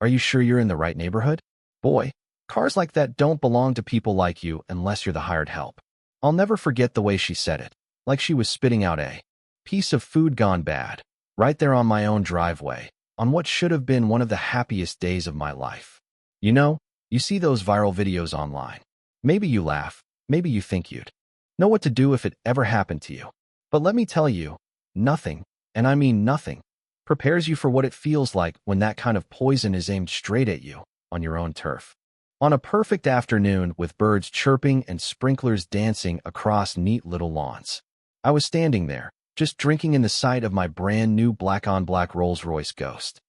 Are you sure you're in the right neighborhood? Boy, cars like that don't belong to people like you unless you're the hired help. I'll never forget the way she said it, like she was spitting out a piece of food gone bad, right there on my own driveway, on what should have been one of the happiest days of my life. You know, you see those viral videos online. Maybe you laugh, maybe you think you'd know what to do if it ever happened to you. But let me tell you, nothing, and I mean nothing, prepares you for what it feels like when that kind of poison is aimed straight at you on your own turf. On a perfect afternoon with birds chirping and sprinklers dancing across neat little lawns, I was standing there, just drinking in the sight of my brand new black-on-black Rolls-Royce Ghost.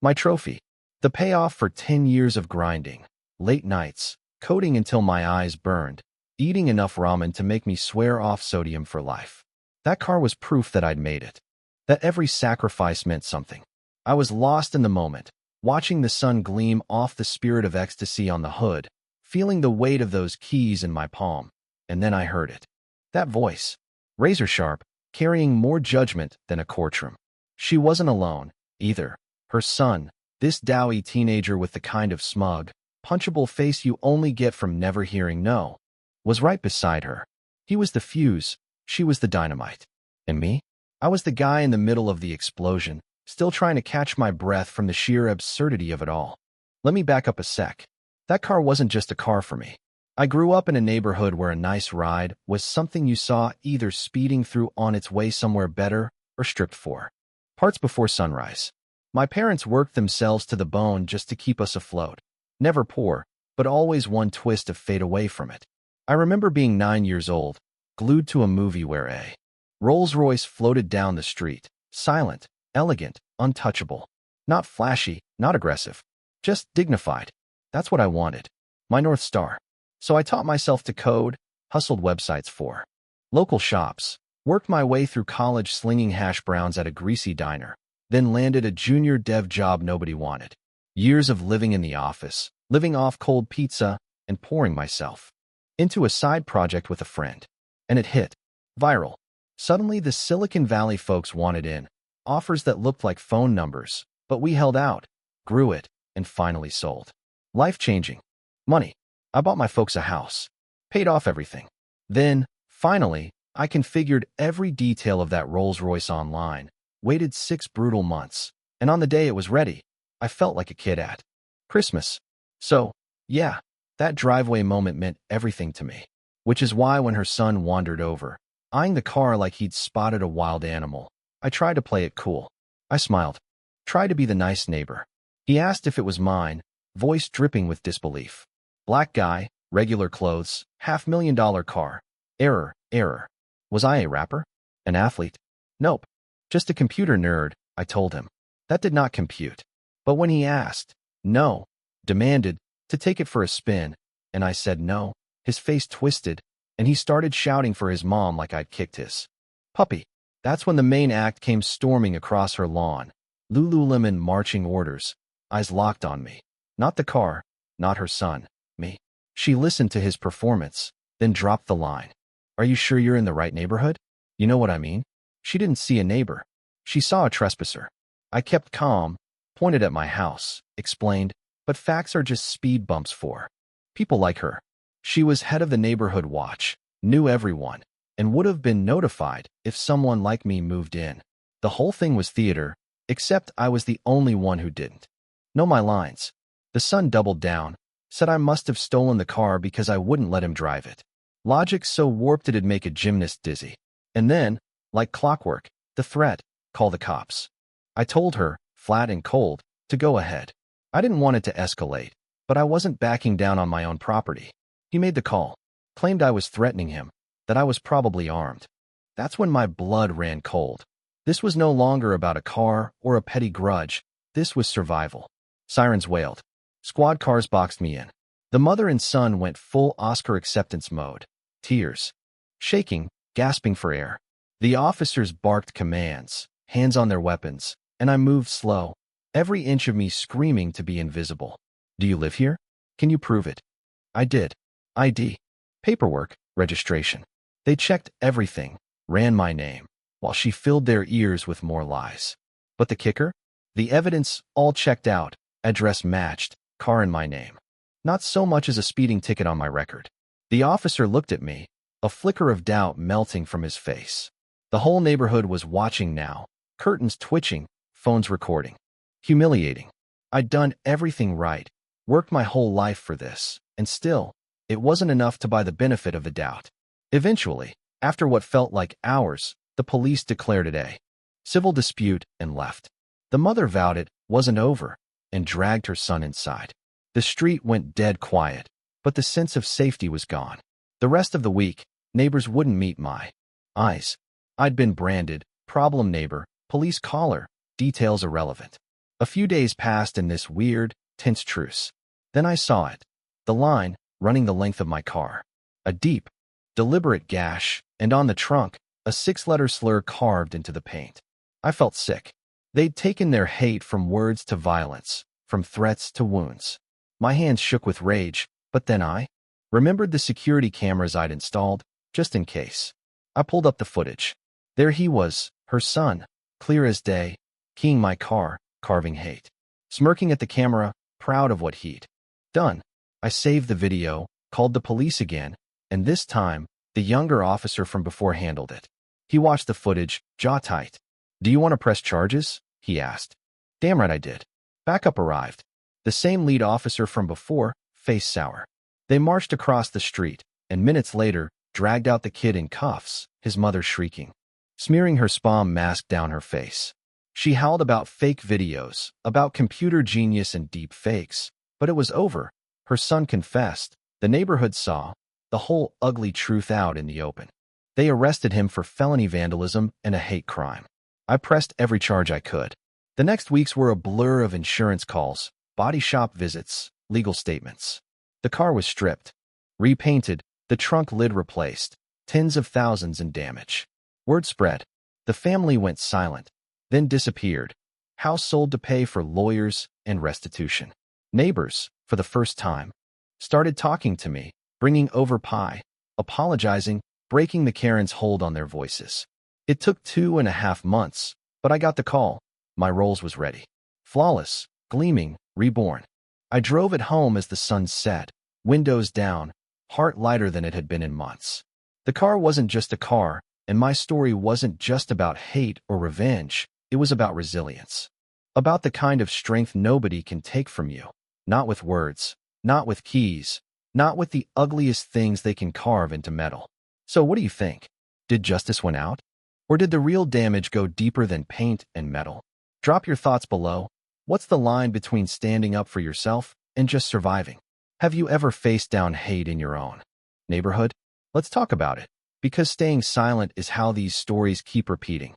My trophy, the payoff for 10 years of grinding, late nights, coding until my eyes burned, eating enough ramen to make me swear off sodium for life. That car was proof that I'd made it, that every sacrifice meant something. I was lost in the moment, watching the sun gleam off the spirit of ecstasy on the hood, feeling the weight of those keys in my palm, and then I heard it. That voice, razor sharp, carrying more judgment than a courtroom. She wasn't alone, either. Her son, this doughy teenager with the kind of smug, punchable face you only get from never hearing no, was right beside her. He was the fuse, she was the dynamite. And me? I was the guy in the middle of the explosion, still trying to catch my breath from the sheer absurdity of it all. Let me back up a sec. That car wasn't just a car for me. I grew up in a neighborhood where a nice ride was something you saw either speeding through on its way somewhere better or stripped for parts before sunrise. My parents worked themselves to the bone just to keep us afloat. Never poor, but always one twist of fade away from it. I remember being 9 years old, glued to a movie where a Rolls-Royce floated down the street, silent, elegant, untouchable. Not flashy, not aggressive. Just dignified. That's what I wanted. My North Star. So I taught myself to code, hustled websites for local shops, worked my way through college slinging hash browns at a greasy diner, then landed a junior dev job nobody wanted. Years of living in the office, living off cold pizza, and pouring myself into a side project with a friend. And it hit. Viral. Suddenly the Silicon Valley folks wanted in. Offers that looked like phone numbers, but we held out, grew it, and finally sold. Life-changing. Money. I bought my folks a house. Paid off everything. Then, finally, I configured every detail of that Rolls-Royce online, waited 6 brutal months, and on the day it was ready, I felt like a kid at Christmas. So, yeah, that driveway moment meant everything to me, which is why when her son wandered over, eyeing the car like he'd spotted a wild animal, I tried to play it cool. I smiled. Tried to be the nice neighbor. He asked if it was mine, voice dripping with disbelief. Black guy, regular clothes, $500,000 car. Error, error. Was I a rapper? An athlete? Nope. Just a computer nerd, I told him. That did not compute. But when he asked, no, demanded, to take it for a spin, and I said no, his face twisted, and he started shouting for his mom like I'd kicked his puppy. That's when the main act came storming across her lawn. Lululemon marching orders, eyes locked on me. Not the car, not her son, me. She listened to his performance, then dropped the line. Are you sure you're in the right neighborhood? You know what I mean? She didn't see a neighbor. She saw a trespasser. I kept calm, pointed at my house, explained, but facts are just speed bumps for people like her. She was head of the neighborhood watch, knew everyone, and would have been notified if someone like me moved in. The whole thing was theater, except I was the only one who didn't know my lines. The son doubled down, said I must have stolen the car because I wouldn't let him drive it. Logic so warped it'd make a gymnast dizzy. And then, like clockwork, the threat, call the cops. I told her, flat and cold, to go ahead. I didn't want it to escalate, but I wasn't backing down on my own property. He made the call, claimed I was threatening him, that I was probably armed. That's when my blood ran cold. This was no longer about a car or a petty grudge. This was survival. Sirens wailed. Squad cars boxed me in. The mother and son went full Oscar acceptance mode. Tears. Shaking, gasping for air. The officers barked commands, hands on their weapons, and I moved slow, every inch of me screaming to be invisible. Do you live here? Can you prove it? I did. ID. Paperwork, registration. They checked everything, ran my name, while she filled their ears with more lies. But the kicker? The evidence all checked out. address matched, car in my name. Not so much as a speeding ticket on my record. The officer looked at me, a flicker of doubt melting from his face. The whole neighborhood was watching now, curtains twitching, phones recording. Humiliating. I'd done everything right, worked my whole life for this, and still, it wasn't enough to buy the benefit of the doubt. Eventually, after what felt like hours, the police declared it a civil dispute and left. The mother vowed it wasn't over and dragged her son inside. The street went dead quiet, but the sense of safety was gone. The rest of the week, neighbors wouldn't meet my eyes. I'd been branded problem neighbor, police caller, details irrelevant. A few days passed in this weird, tense truce. Then I saw it. The line, running the length of my car. A deep, deliberate gash, and on the trunk, a 6-letter slur carved into the paint. I felt sick. They'd taken their hate from words to violence, from threats to wounds. My hands shook with rage, but then I remembered the security cameras I'd installed, just in case. I pulled up the footage. There he was, her son, clear as day, keying my car, carving hate. Smirking at the camera, proud of what he'd done. I saved the video, called the police again, and this time, the younger officer from before handled it. He watched the footage, jaw tight. "Do you want to press charges?" he asked. Damn right I did. Backup arrived. The same lead officer from before, face sour. They marched across the street, and minutes later, dragged out the kid in cuffs, his mother shrieking. Smearing her spam mask down her face. She howled about fake videos, about computer genius and deep fakes. But it was over. Her son confessed. The neighborhood saw the whole ugly truth out in the open. They arrested him for felony vandalism and a hate crime. I pressed every charge I could. The next weeks were a blur of insurance calls, body shop visits, legal statements. The car was stripped, repainted, the trunk lid replaced, tens of thousands in damage. Word spread. The family went silent, then disappeared. House sold to pay for lawyers and restitution. Neighbors, for the first time, started talking to me, bringing over pie, apologizing, breaking the Karen's hold on their voices. It took 2.5 months, but I got the call. My Rolls was ready. Flawless, gleaming, reborn. I drove it home as the sun set, windows down, heart lighter than it had been in months. The car wasn't just a car, and my story wasn't just about hate or revenge. It was about resilience. About the kind of strength nobody can take from you. Not with words, not with keys, not with the ugliest things they can carve into metal. So what do you think? Did justice win out? Or did the real damage go deeper than paint and metal? Drop your thoughts below. What's the line between standing up for yourself and just surviving? Have you ever faced down hate in your own neighborhood? Let's talk about it, because staying silent is how these stories keep repeating.